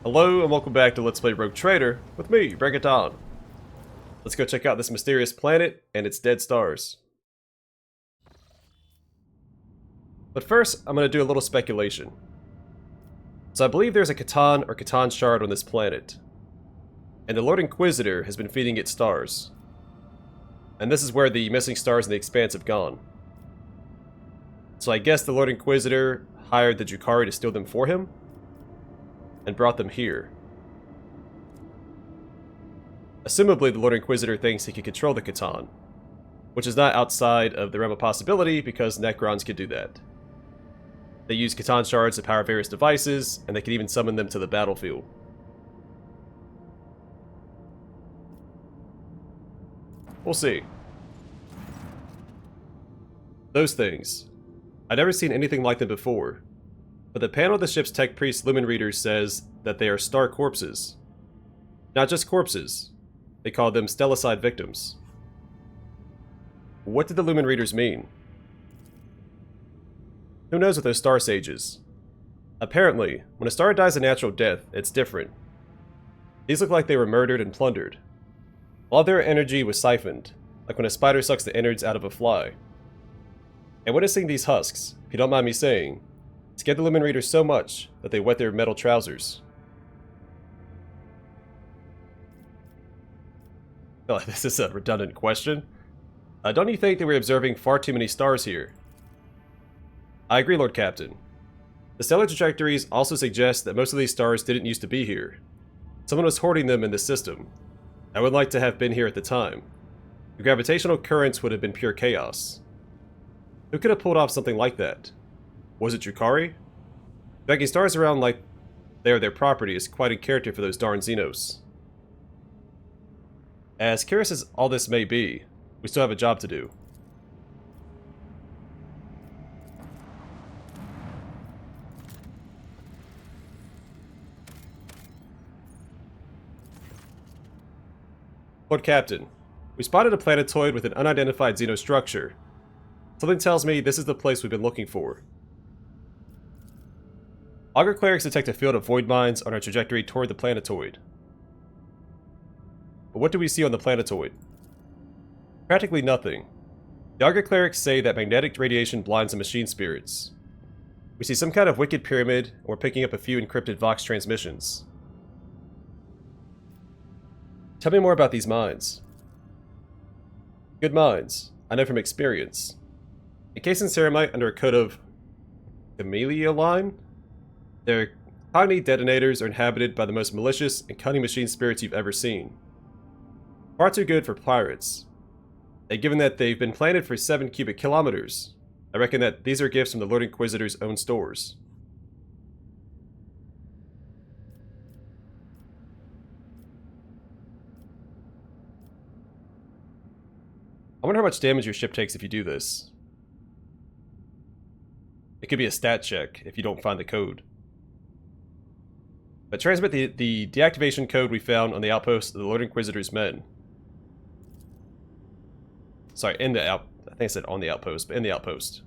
Hello and welcome back to Let's Play Rogue Trader with me, Bring It On. Let's go check out this mysterious planet and its dead stars. But first, I'm going to do a little speculation. So I believe there's a Catan or Catan shard on this planet, and the Lord Inquisitor has been feeding it stars. And this is where the missing stars in the expanse have gone. So I guess the Lord Inquisitor hired the Drukhari to steal them for him, and brought them here. Assumably, the Lord Inquisitor thinks he can control the Catan, which is not outside of the realm of possibility because Necrons can do that. They use Catan shards to power various devices, and they can even summon them to the battlefield. We'll see. Those things. I'd never seen anything like them before, but the panel of the ship's tech priest lumen reader says that they are star corpses. Not just corpses, they call them stellicide victims. What did the lumen readers mean? Who knows with those star sages? Apparently, when a star dies a natural death, it's different. These look like they were murdered and plundered. All their energy was siphoned, like when a spider sucks the innards out of a fly. And witnessing these husks, if you don't mind me saying, scared the lumen readers so much that they wet their metal trousers. Oh, this is a redundant question. Don't you think that we're observing far too many stars here? I agree, Lord Captain. The stellar trajectories also suggest that most of these stars didn't used to be here. Someone was hoarding them in this system. I would like to have been here at the time. The gravitational currents would have been pure chaos. Who could have pulled off something like that? Was it Drukhari? Dragging stars around like they are their property is quite in character for those darn Xenos. As curious as all this may be, we still have a job to do. Lord Captain, we spotted a planetoid with an unidentified xenostructure. Something tells me this is the place we've been looking for. Augur clerics detect a field of void mines on our trajectory toward the planetoid. But what do we see on the planetoid? Practically nothing. The Augur clerics say that magnetic radiation blinds the machine spirits. We see some kind of wicked pyramid, and we're picking up a few encrypted Vox transmissions. Tell me more about these mines. Good mines, I know from experience. Encased in ceramite under a coat of chameleoline, their cognate detonators are inhabited by the most malicious and cunning machine spirits you've ever seen. Far too good for pirates. And given that they've been planted for 7 cubic kilometers, I reckon that these are gifts from the Lord Inquisitor's own stores. I wonder how much damage your ship takes if you do this. It could be a stat check if you don't find the code. But transmit the deactivation code we found on the outpost of the Lord Inquisitor's men. Sorry, I think I said on the outpost, but in the outpost.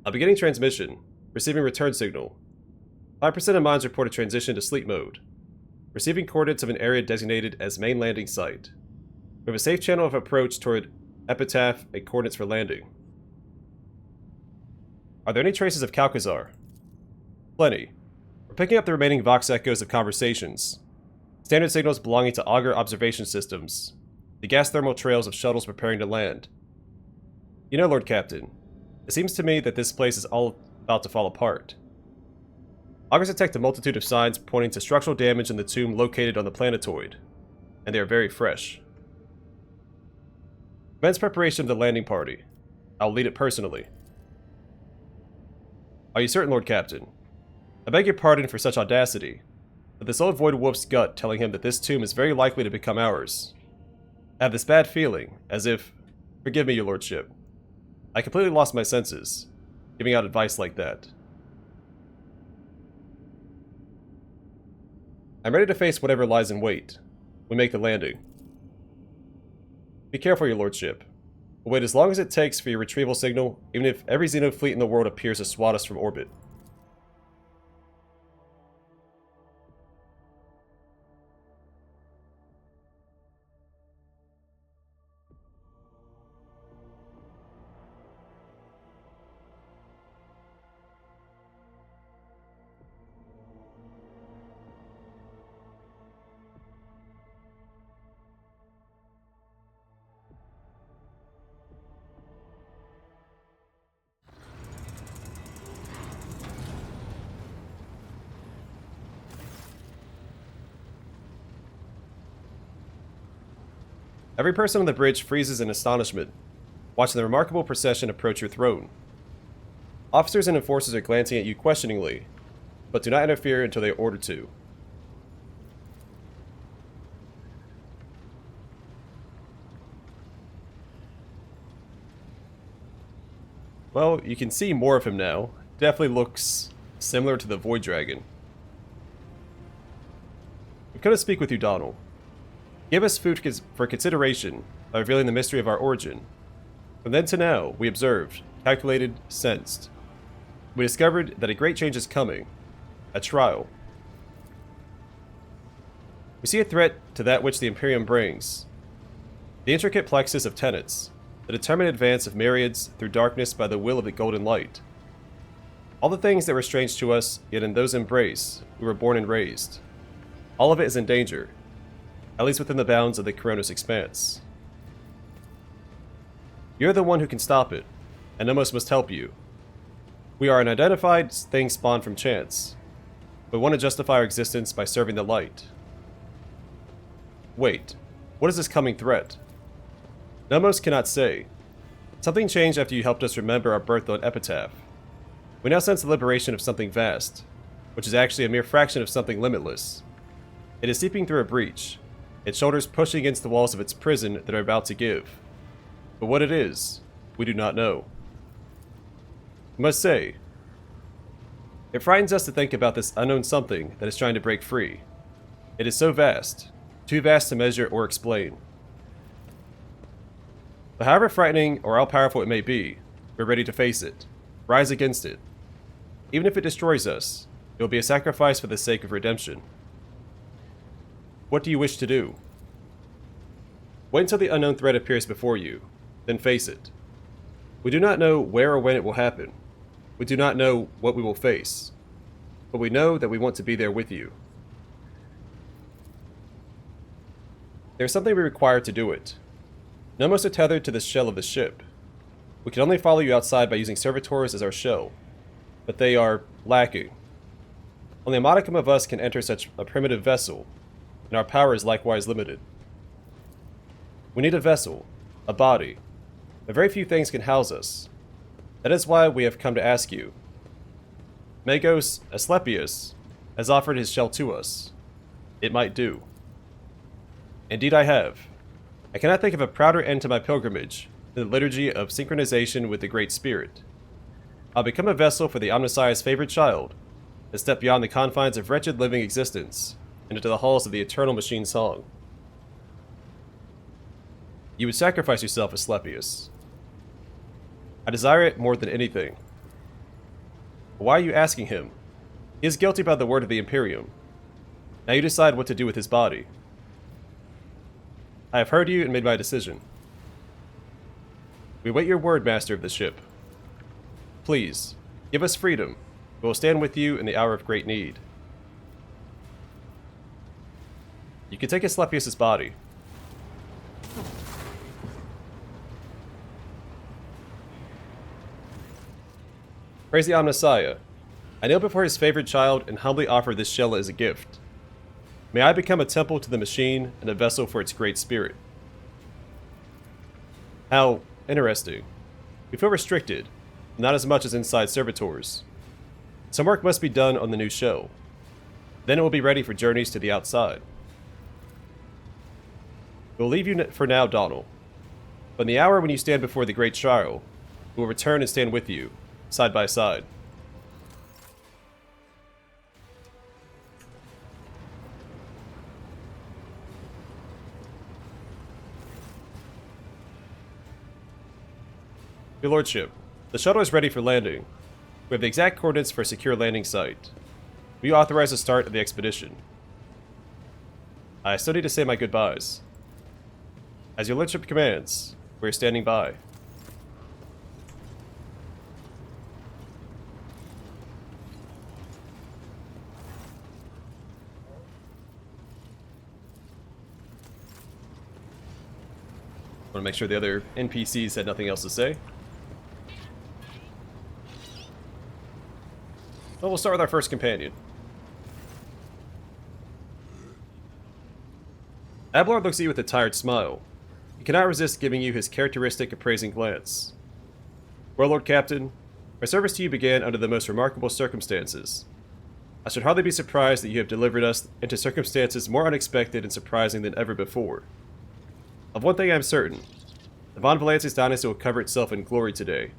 Beginning transmission. Receiving return signal. 5% of mines report a transition to sleep mode. Receiving coordinates of an area designated as main landing site. We have a safe channel of approach toward Epitaph and coordinates for landing. Are there any traces of Calcazar? Plenty. We're picking up the remaining Vox echoes of conversations. Standard signals belonging to Augur observation systems. The gas thermal trails of shuttles preparing to land. You know, Lord Captain, it seems to me that this place is all about to fall apart. Augurs detect a multitude of signs pointing to structural damage in the tomb located on the planetoid, and they are very fresh. Commence preparation of the landing party. I'll lead it personally. Are you certain, Lord Captain? I beg your pardon for such audacity, but this old void wolf's gut telling him that this tomb is very likely to become ours. I have this bad feeling, as if... Forgive me, your lordship. I completely lost my senses, giving out advice like that. I'm ready to face whatever lies in wait. We make the landing. Be careful, your lordship. We'll wait as long as it takes for your retrieval signal, even if every Xeno fleet in the world appears to swat us from orbit. Every person on the bridge freezes in astonishment, watching the remarkable procession approach your throne. Officers and enforcers are glancing at you questioningly, but do not interfere until they are ordered to. Well, you can see more of him now. Definitely looks similar to the Void Dragon. We've come to speak with you, Donald. Give us food for consideration by revealing the mystery of our origin. From then to now, we observed, calculated, sensed. We discovered that a great change is coming. A trial. We see a threat to that which the Imperium brings. The intricate plexus of tenets. The determined advance of myriads through darkness by the will of the golden light. All the things that were strange to us, yet in those embrace, we were born and raised. All of it is in danger, at least within the bounds of the Coronis expanse. You're the one who can stop it, and Nomos must help you. We are an identified thing spawned from chance. We want to justify our existence by serving the light. Wait, what is this coming threat? Nomos cannot say. Something changed after you helped us remember our birth on Epitaph. We now sense the liberation of something vast, which is actually a mere fraction of something limitless. It is seeping through a breach, its shoulders pushing against the walls of its prison that are about to give. But what it is, we do not know. I must say, it frightens us to think about this unknown something that is trying to break free. It is so vast, too vast to measure or explain. But however frightening or all-powerful it may be, we're ready to face it, rise against it. Even if it destroys us, it will be a sacrifice for the sake of redemption. What do you wish to do? Wait until the unknown threat appears before you, then face it. We do not know where or when it will happen. We do not know what we will face. But we know that we want to be there with you. There is something we require to do it. Nomos are tethered to the shell of the ship. We can only follow you outside by using servitors as our shell, but they are lacking. Only a modicum of us can enter such a primitive vessel, and our power is likewise limited. We need a vessel, a body, but very few things can house us. That is why we have come to ask you. Magos Asclepius has offered his shell to us. It might do. Indeed I have. I cannot think of a prouder end to my pilgrimage than the liturgy of synchronization with the Great Spirit. I'll become a vessel for the Omnissiah's favorite child, and step beyond the confines of wretched living existence, and into the halls of the eternal machine song. You would sacrifice yourself, Asclepius. I desire it more than anything. But why are you asking him? He is guilty by the word of the Imperium. Now you decide what to do with his body. I have heard you and made my decision. We wait your word, master of the ship. Please, give us freedom. We will stand with you in the hour of great need. You can take Asclepius' body. Praise the Omnissiah. I kneel before his favorite child and humbly offer this shell as a gift. May I become a temple to the machine and a vessel for its great spirit. How interesting. We feel restricted, not as much as inside servitors. Some work must be done on the new shell. Then it will be ready for journeys to the outside. We'll leave you for now, Donald. But in the hour when you stand before the great trial, we will return and stand with you, side by side. Your Lordship, the shuttle is ready for landing. We have the exact coordinates for a secure landing site. Will you authorize the start of the expedition? I still need to say my goodbyes. As your Lordship commands, we are standing by. Want to make sure the other NPCs had nothing else to say. Well, we'll start with our first companion. Abelard looks at you with a tired smile. he cannot resist giving you his characteristic appraising glance. Well, Lord Captain, my service to you began under the most remarkable circumstances. I should hardly be surprised that you have delivered us into circumstances more unexpected and surprising than ever before. Of one thing I am certain, the Von Valancius dynasty will cover itself in glory today.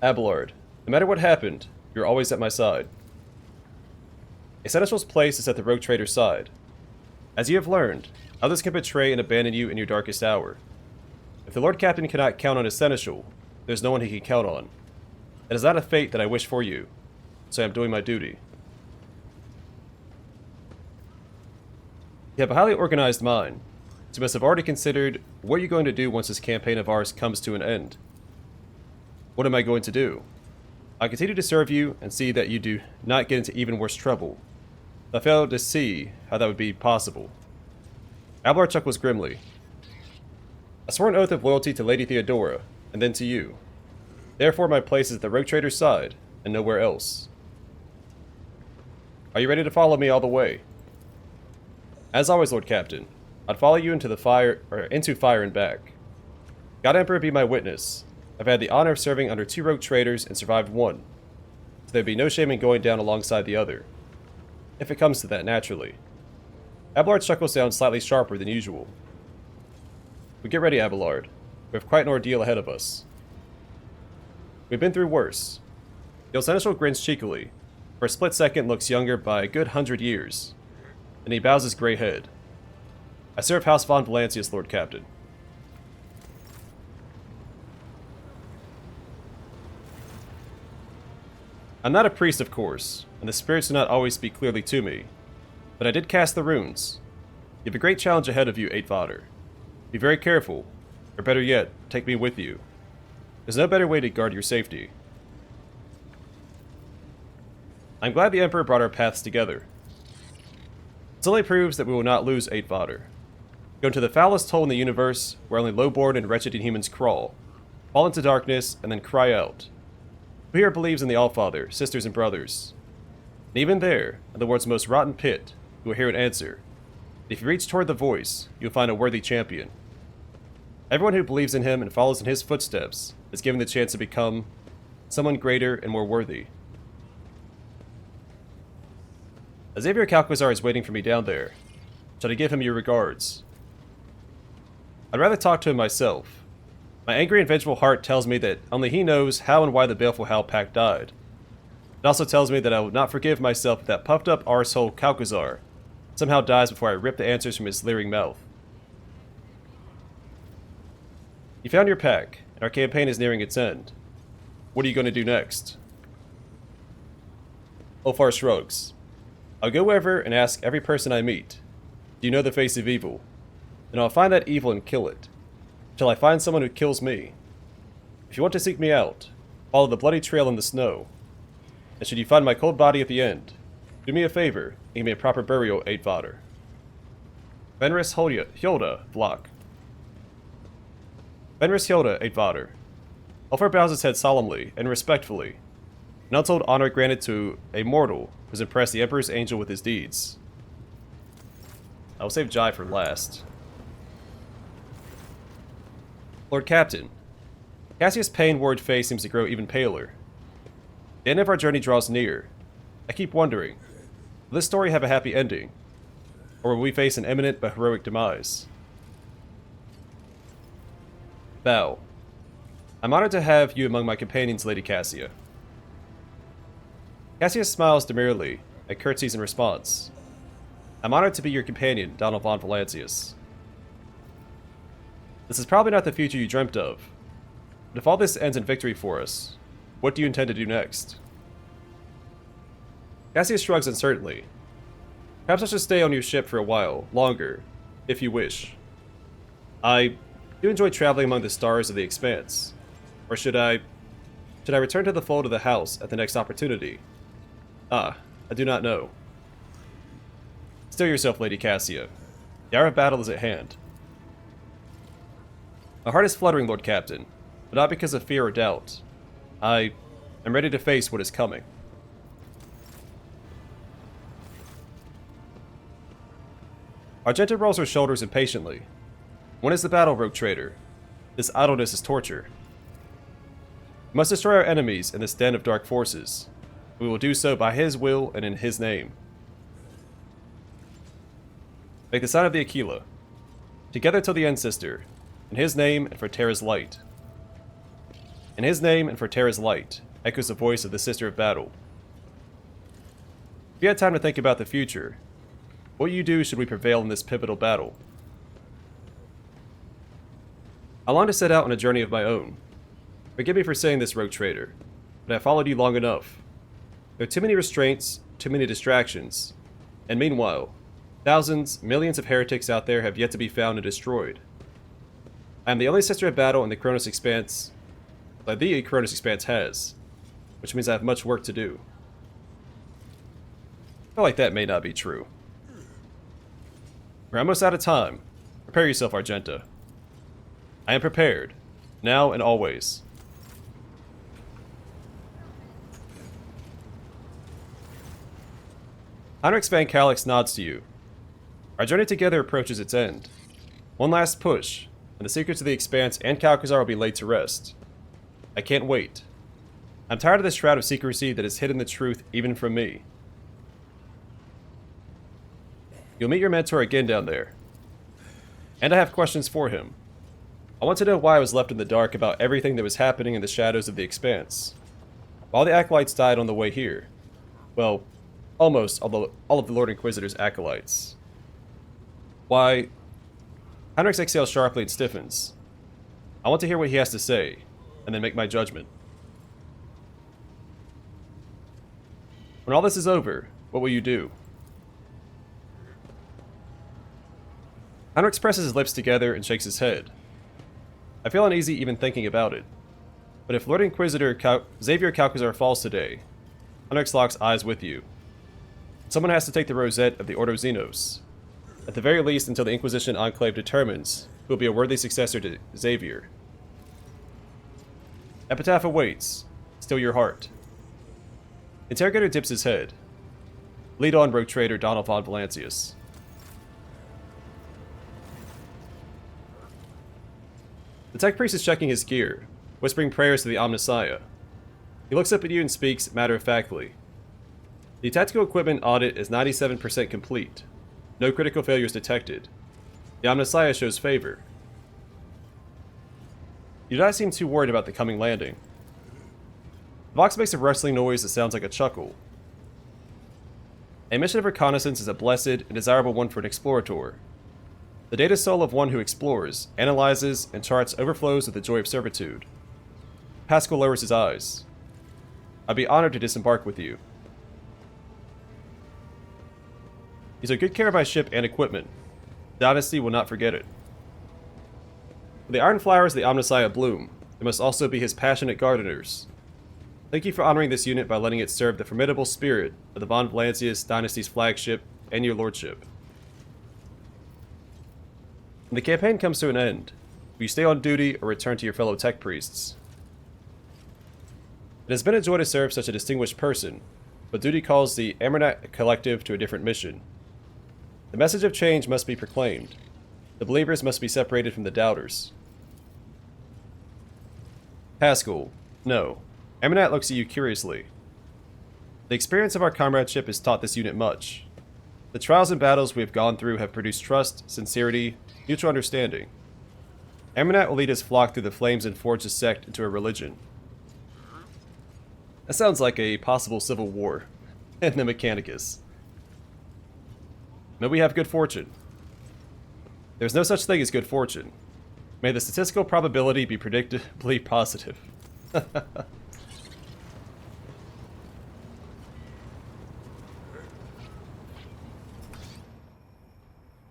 Abelard, no matter what happened, you are always at my side. A seneschal's place is at the rogue trader's side. As you have learned, others can betray and abandon you in your darkest hour. If the Lord Captain cannot count on his seneschal, there is no one he can count on. It is not a fate that I wish for you, so I am doing my duty. You have a highly organized mind, so you must have already considered what you're going to do once this campaign of ours comes to an end. What am I going to do? I continue to serve you and see that you do not get into even worse trouble. I fail to see how that would be possible. Abelard chuckles grimly. I swore an oath of loyalty to Lady Theodora, and then to you. Therefore my place is at the rogue trader's side, and nowhere else. Are you ready to follow me all the way? As always, Lord Captain, I'd follow you into fire and back. God Emperor be my witness. I've had the honor of serving under 2 rogue traders and survived one, so there'd be no shame in going down alongside the other. If it comes to that, naturally. Abelard's chuckle sounds slightly sharper than usual. But get ready, Abelard. We have quite an ordeal ahead of us. We've been through worse. The old seneschal grins cheekily. For a split second looks younger by a good 100 years. Then he bows his grey head. I serve House Von Valancius, Lord Captain. I'm not a priest, of course, and the spirits do not always speak clearly to me. But I did cast the runes. You have a great challenge ahead of you, Eichtvater. Be very careful, or better yet, take me with you. There's no better way to guard your safety. I'm glad the Emperor brought our paths together. This only proves that we will not lose Eichtvater. Go into the foulest hole in the universe, where only low-born and wretched inhumans crawl, fall into darkness, and then cry out. Who here believes in the Allfather, sisters and brothers? And even there, in the world's most rotten pit, you will hear an answer. If you reach toward the voice, you will find a worthy champion. Everyone who believes in him and follows in his footsteps is given the chance to become someone greater and more worthy. Xavier Calcazar is waiting for me down there. Shall I give him your regards? I'd rather talk to him myself. My angry and vengeful heart tells me that only he knows how and why the baleful Howl Pack died. It also tells me that I will not forgive myself if that puffed-up arsehole Calcazar somehow dies before I rip the answers from his leering mouth. You found your pack, and our campaign is nearing its end. What are you going to do next? Ulfar shrugs. I'll go wherever and ask every person I meet, do you know the face of evil? And I'll find that evil and kill it. Till I find someone who kills me. If you want to seek me out, follow the bloody trail in the snow. And should you find my cold body at the end, do me a favor and give me a proper burial, Eichtvater. Fenris Hilda, Vlach. Fenris Hilda, Eichtvater. Ulfar bows his head solemnly and respectfully. An untold honor granted to a mortal who has impressed the Emperor's angel with his deeds. I will save Jai for last. Lord Captain, Cassius' pain-worried face seems to grow even paler. The end of our journey draws near. I keep wondering, will this story have a happy ending? Or will we face an imminent but heroic demise? Bow. I'm honored to have you among my companions, Lady Cassia. Cassius smiles demurely and curtsies in response. I'm honored to be your companion, Donald Von Valancius. This is probably not the future you dreamt of, but if all this ends in victory for us, what do you intend to do next? Cassius shrugs uncertainly. Perhaps I should stay on your ship for a while, longer, if you wish. I do enjoy traveling among the stars of the expanse. Or should I return to the fold of the house at the next opportunity? I do not know. Still yourself, Lady Cassia. The hour of battle is at hand. My heart is fluttering, Lord Captain, but not because of fear or doubt. I am ready to face what is coming. Argenta rolls her shoulders impatiently. When is the battle, rogue trader? This idleness is torture. We must destroy our enemies in this den of dark forces. We will do so by his will and in his name. Make the sign of the Aquila. Together till the end, sister. In his name and for Terra's light. In his name and for Terra's light, echoes the voice of the Sister of Battle. If you had time to think about the future, what will you do should we prevail in this pivotal battle? I long to set out on a journey of my own. Forgive me for saying this, rogue trader, but I followed you long enough. There are too many restraints, too many distractions, and meanwhile, thousands, millions of heretics out there have yet to be found and destroyed. I am the only Sister of Battle in the Kronos Expanse that the Kronos Expanse has, which means I have much work to do. I feel like that may not be true. We're almost out of time. Prepare yourself, Argenta. I am prepared, now and always. Heinrich Van Calix nods to you. Our journey together approaches its end. One last push, and the secrets of the Expanse and Calcazar will be laid to rest. I can't wait. I'm tired of this shroud of secrecy that has hidden the truth even from me. You'll meet your mentor again down there. And I have questions for him. I want to know why I was left in the dark about everything that was happening in the shadows of the Expanse. While the acolytes died on the way here. Well, almost all of the Lord Inquisitor's acolytes. Why? Heinrich exhales sharply and stiffens. I want to hear what he has to say, and then make my judgment. When all this is over, what will you do? Heinrich presses his lips together and shakes his head. I feel uneasy even thinking about it. But if Lord Inquisitor Xavier Calcazar falls today, Heinrich locks eyes with you. Someone has to take the rosette of the Ordo Xenos. At the very least until the Inquisition Enclave determines who will be a worthy successor to Xavier. Epitaph awaits. Still your heart. Interrogator dips his head. Lead on, rogue trader Donald von Valancius. The tech priest is checking his gear, whispering prayers to the Omnissiah. He looks up at you and speaks matter-of-factly. The tactical equipment audit is 97% complete. No critical failures detected. The Omnissiah shows favor. You do not seem too worried about the coming landing. The box makes a rustling noise that sounds like a chuckle. A mission of reconnaissance is a blessed and desirable one for an explorator. The data soul of one who explores, analyzes, and charts overflows with the joy of servitude. Pascal lowers his eyes. I'd be honored to disembark with you. You took good care of my ship and equipment. Dynasty will not forget it. For the iron flowers the Omnissiah bloom, they must also be his passionate gardeners. Thank you for honoring this unit by letting it serve the formidable spirit of the Von Valancius Dynasty's flagship and your lordship. When the campaign comes to an end, will you stay on duty or return to your fellow tech priests? It has been a joy to serve such a distinguished person, but duty calls the Amernat Collective to a different mission. The message of change must be proclaimed. The believers must be separated from the doubters. Pascal, no. Amernat looks at you curiously. The experience of our comradeship has taught this unit much. The trials and battles we have gone through have produced trust, sincerity, mutual understanding. Amernat will lead his flock through the flames and forge the sect into a religion. That sounds like a possible civil war in the Mechanicus. May we have good fortune. There's no such thing as good fortune. May the statistical probability be predictably positive.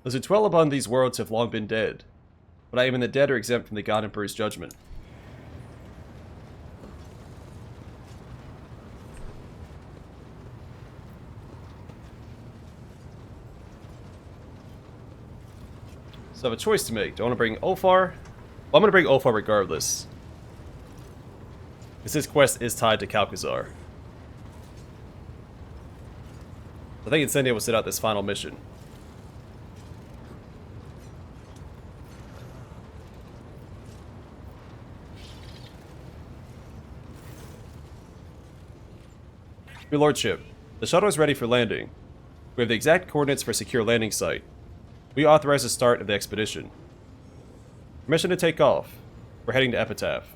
Those who dwell upon these worlds have long been dead, but I even the dead are exempt from the God Emperor's judgment. So I have a choice to make. Do I want to bring Ulfar? Well, I'm going to bring Ulfar regardless. Because his quest is tied to Calcazar. I think Incendia will sit out this final mission. Your Lordship, the shuttle is ready for landing. We have the exact coordinates for a secure landing site. We authorize the start of the expedition. Permission to take off. We're heading to Epitaph.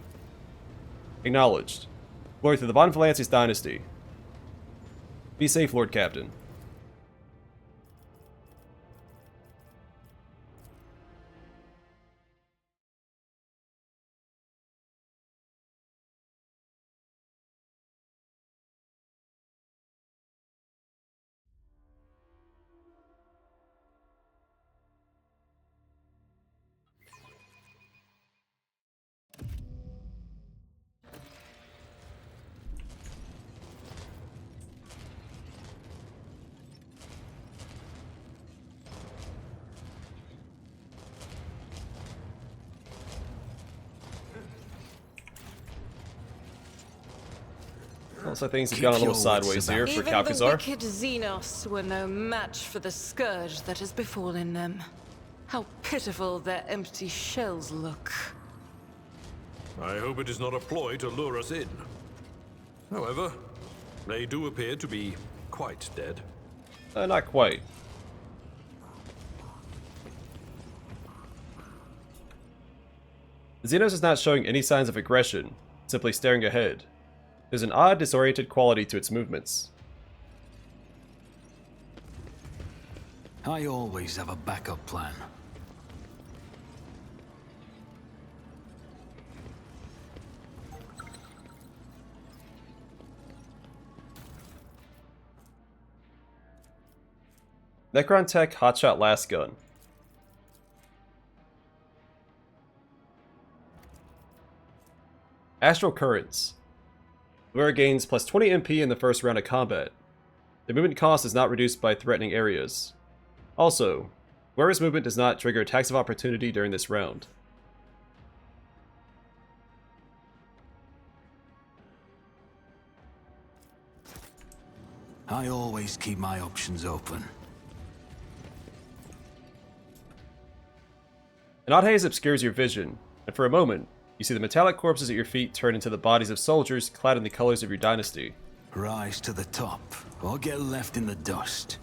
Acknowledged. Glory to the Von Valancius dynasty. Be safe, Lord Captain. Also, things have gone a little sideways here for Calcazar. Even the wicked Xenos were no match for the scourge that has befallen them. How pitiful their empty shells look. I hope it is not a ploy to lure us in. However, they do appear to be quite dead. Not quite. The Xenos is not showing any signs of aggression, simply staring ahead. There's an odd, disoriented quality to its movements. I always have a backup plan. Necron Tech Hotshot Last Gun. Astral Currents. The wearer gains plus 20 MP in the first round of combat. The movement cost is not reduced by threatening areas. Also, wearer's movement does not trigger attacks of opportunity during this round. I always keep my options open. An odd haze obscures your vision, and for a moment, you see the metallic corpses at your feet turn into the bodies of soldiers clad in the colors of your dynasty. Rise to the top, or get left in the dust.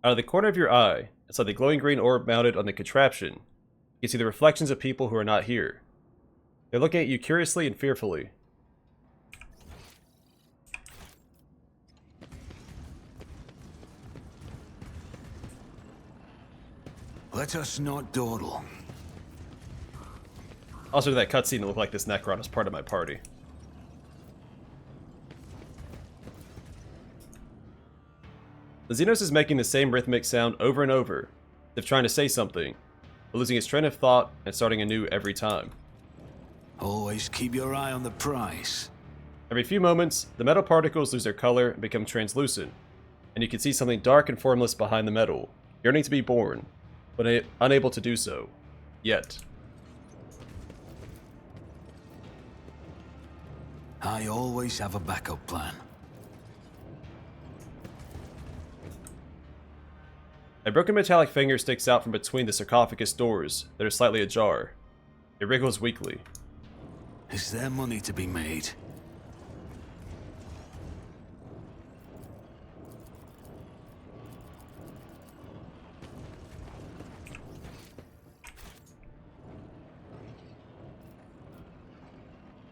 Out of the corner of your eye, inside the glowing green orb mounted on the contraption, you can see the reflections of people who are not here. They're looking at you curiously and fearfully. Let us not dawdle. Also, that cutscene to look like this Necron is part of my party. The Xenos is making the same rhythmic sound over and over, as if trying to say something, but losing its train of thought and starting anew every time. Always keep your eye on the prize. Every few moments, the metal particles lose their color and become translucent, and you can see something dark and formless behind the metal, yearning to be born, but unable to do so. Yet. I always have a backup plan. A broken metallic finger sticks out from between the sarcophagus doors that are slightly ajar. It wriggles weakly. Is there money to be made?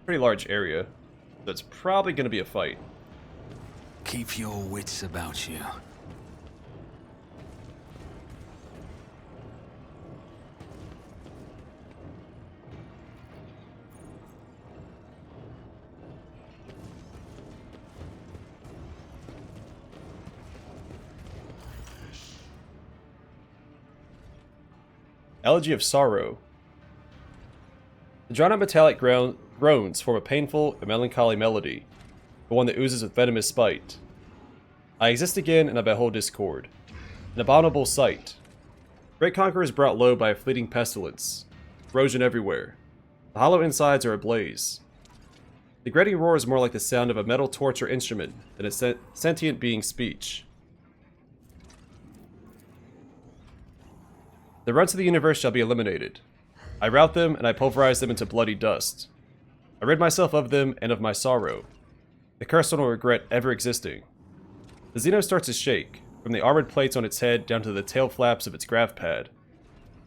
Pretty large area. That's probably going to be a fight. Keep your wits about you. Elegy of Sorrow. The drawn-out metallic groans form a painful and melancholy melody, but one that oozes with venomous spite. I exist again, and I behold discord. An abominable sight. Great conquerors brought low by a fleeting pestilence. Corrosion everywhere. The hollow insides are ablaze. The grating roar is more like the sound of a metal torture instrument than a sentient being's speech. The runts of the universe shall be eliminated. I rout them, and I pulverize them into bloody dust. I rid myself of them and of my sorrow. The cursed one will regret ever existing. The Xeno starts to shake, from the armored plates on its head down to the tail flaps of its grav pad.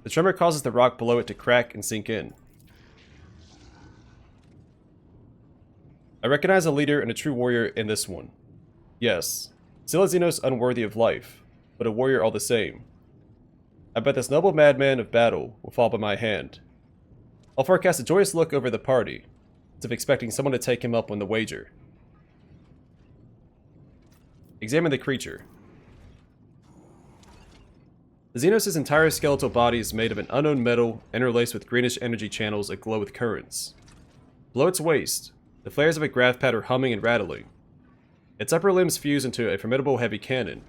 The tremor causes the rock below it to crack and sink in. I recognize a leader and a true warrior in this one. Yes, still a Xenos unworthy of life, but a warrior all the same. I bet this noble madman of battle will fall by my hand. I'll forecast a joyous look over the party, as if expecting someone to take him up on the wager. Examine the creature. The Xenos' entire skeletal body is made of an unknown metal interlaced with greenish energy channels aglow with currents. Below its waist, the flares of a grav pad are humming and rattling. Its upper limbs fuse into a formidable heavy cannon.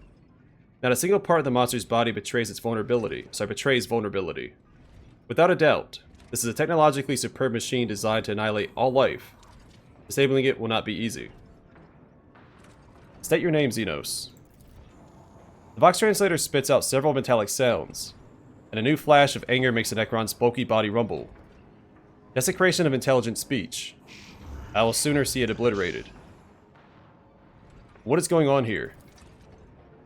Not a single part of the monster's body betrays vulnerability. Without a doubt, this is a technologically superb machine designed to annihilate all life. Disabling it will not be easy. State your name, Xenos. The Vox Translator spits out several metallic sounds, and a new flash of anger makes the Necron's bulky body rumble. Desecration of intelligent speech. I will sooner see it obliterated. What is going on here?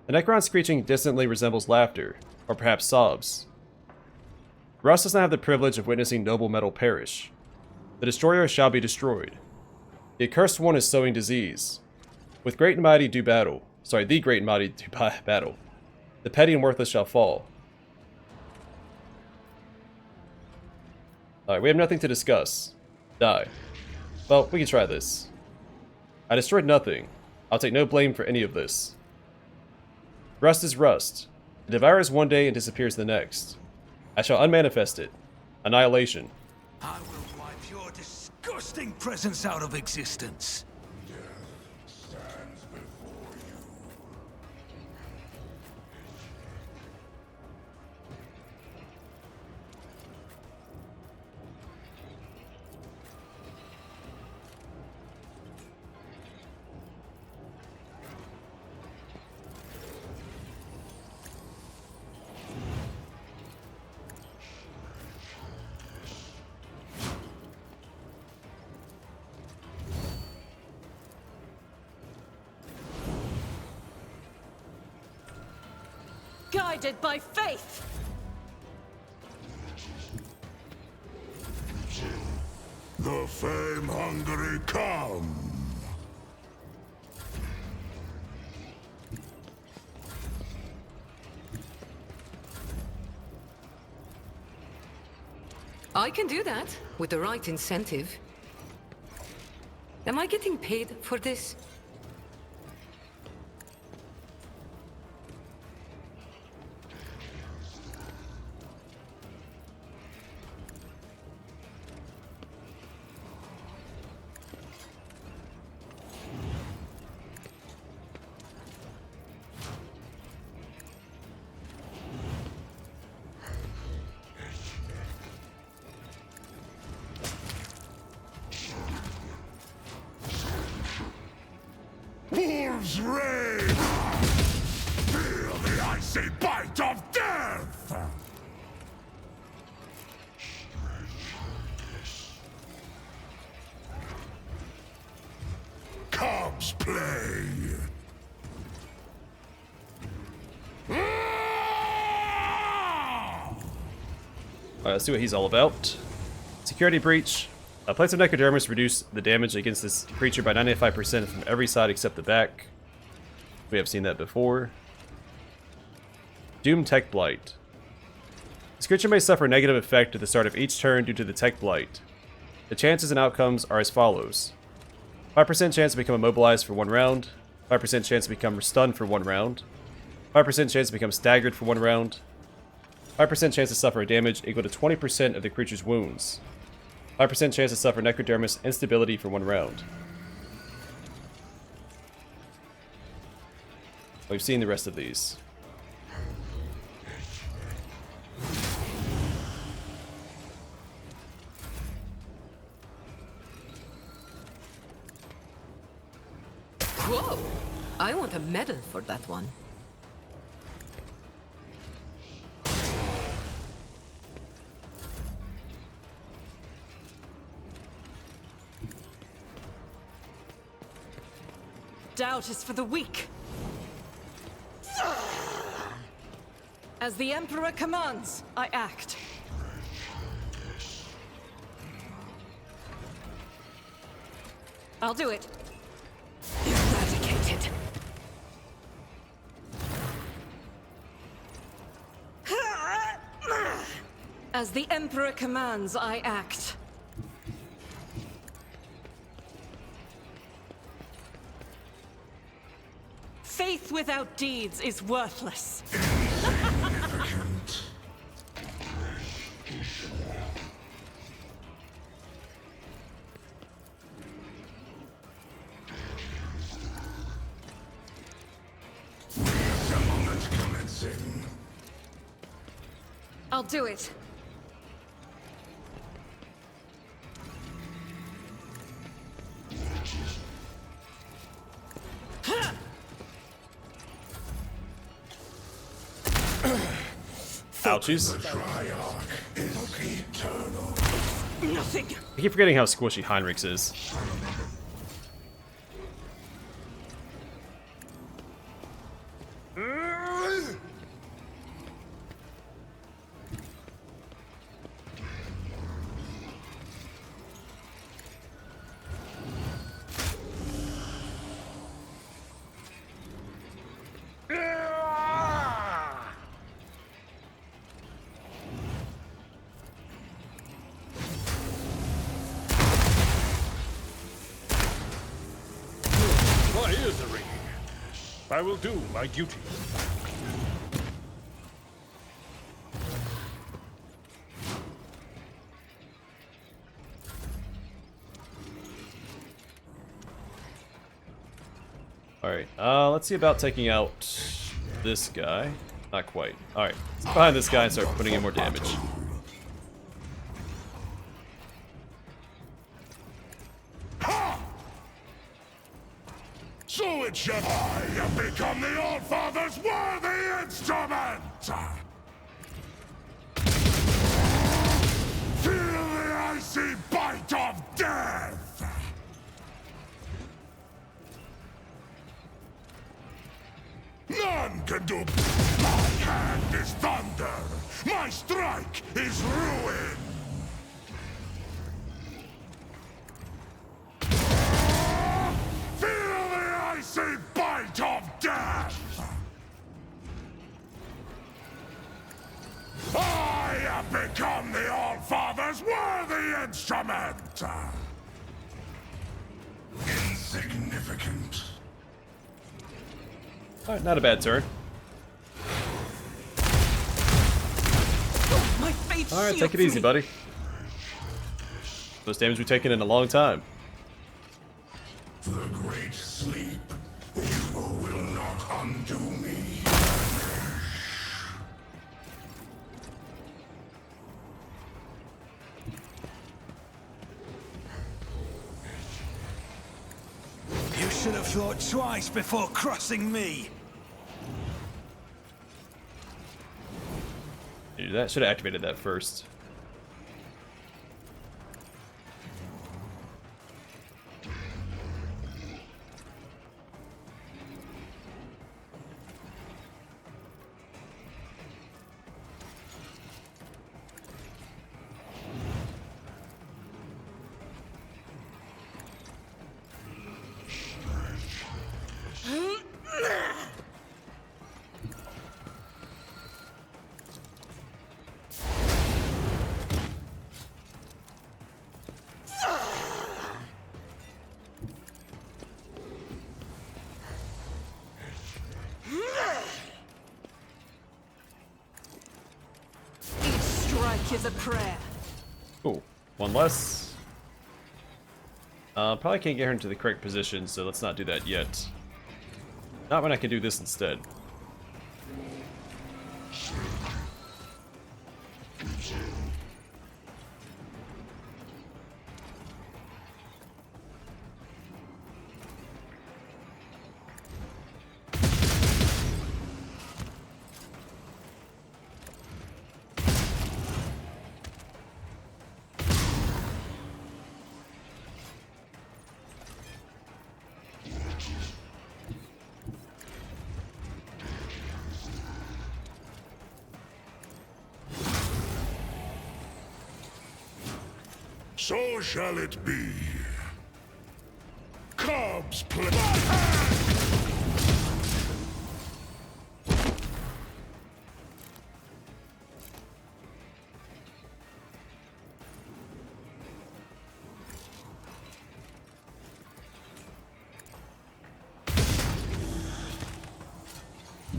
The Necron's screeching distantly resembles laughter, or perhaps sobs. Russ does not have the privilege of witnessing noble metal perish. The Destroyer shall be destroyed. The accursed one is sowing disease. With great and mighty do battle. The great and mighty do battle. The petty and worthless shall fall. Alright, we have nothing to discuss. Die. Well, we can try this. I destroyed nothing. I'll take no blame for any of this. Rust is rust. It devours one day and disappears the next. I shall unmanifest it. Annihilation. I will wipe your disgusting presence out of existence. Guided by faith! The fame-hungry come! I can do that, with the right incentive. Am I getting paid for this? Wolves rage! Feel the icy bite of death! Cubs play! Let's see what he's all about. Security breach. Plates of Necrodermis reduce the damage against this creature by 95% from every side except the back. We have seen that before. Doom Tech Blight. This creature may suffer a negative effect at the start of each turn due to the Tech Blight. The chances and outcomes are as follows. 5% chance to become immobilized for 1 round. 5% chance to become stunned for 1 round. 5% chance to become staggered for 1 round. 5% chance to suffer damage equal to 20% of the creature's wounds. 5% chance to suffer necrodermis instability for 1 round. We've seen the rest of these. Whoa! I want a medal for that one. Doubt is for the weak. As the Emperor commands, I act. I'll do it. Eradicated. As the Emperor commands, I act. Faith without deeds is worthless. Reassemblement commencing. I'll do it. Ouchies. The Triarch is eternal. Nothing. I keep forgetting how squishy Heinrichs is. My ears are ringing. I will do my duty. Alright, let's see about taking out this guy. Not quite. Alright, let's get behind this guy and start putting in more damage. So it shall I have become the All-Father's worthy instrument! Feel the icy bite of death! None can do. My hand is thunder. My strike is ruin. Feel the icy bite of death. I have become the All-Father's worthy instrument. Insignificant. Alright, not a bad turn. My faith Alright, take it shields easy, me. buddy. Most damage we've taken in a long time. The great sleep. You will not undo me. You should have thought twice before crossing me. Dude, that should have activated that first. strike is a prayer. Cool. One less. Probably can't get her into the correct position, so let's not do that yet. Not when I can do this instead. So shall it be. Cubs play.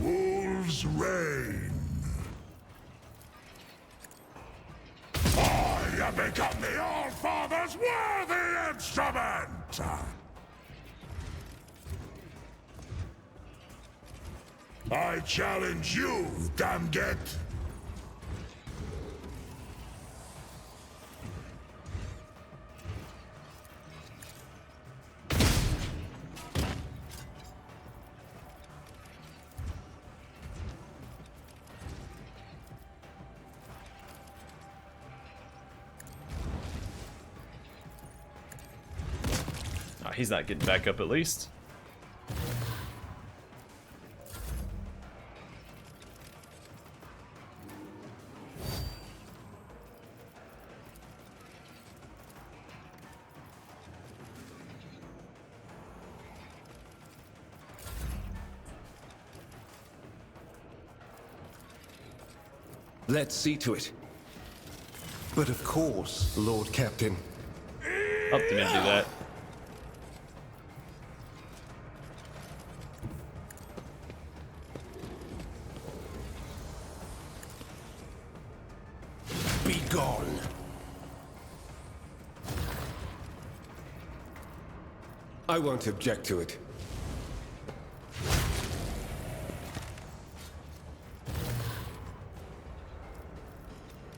Wolves reign. I have become the All-Father's worthy instrument! I challenge you, Damget! He's not getting back up at least. Let's see to it. But of course, Lord Captain. Oh, didn't mean to do that. Be gone. I won't object to it.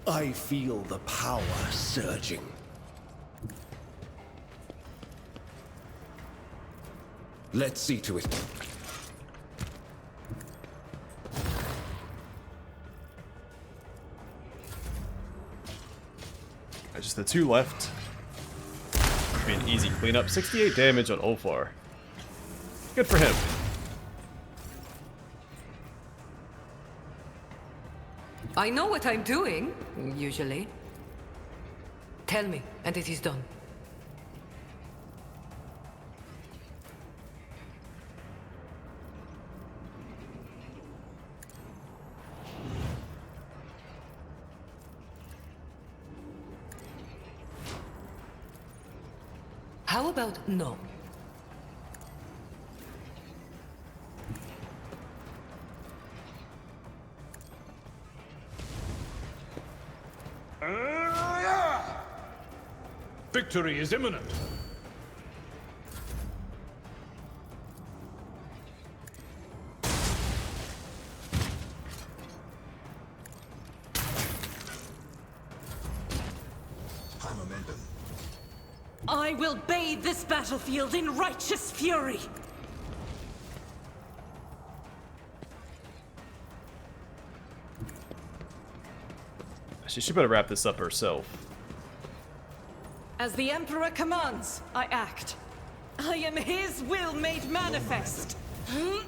I feel the power surging. Let's see to it. Just the two left. Be an easy cleanup. 68 damage on Ulfar. Good for him. I know what I'm doing, usually. Tell me, and it is done. How about no? Victory is imminent. I will bathe this battlefield in righteous fury. She better wrap this up herself. As the Emperor commands, I act. I am his will made manifest. To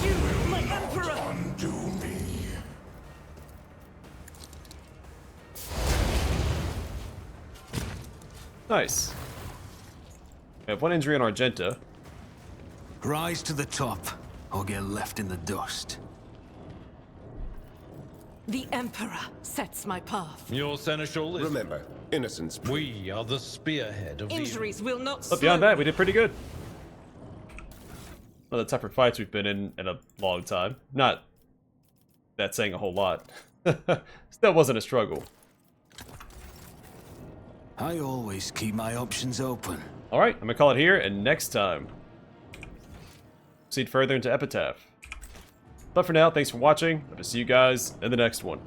you, my Emperor! Undo me. Nice. We have one injury on Argenta. Rise to the top, or get left in the dust. The Emperor sets my path. Your seneschal is... Remember, innocence. We are the spearhead of Injuries will not But beyond slow that, we did pretty good. one of the tougher fights we've been in a long time. Not that saying a whole lot. Still wasn't a struggle. I always keep my options open. Alright, I'm gonna call it here, and next time, proceed further into Epitaph. But for now, thanks for watching. I'll see you guys in the next one.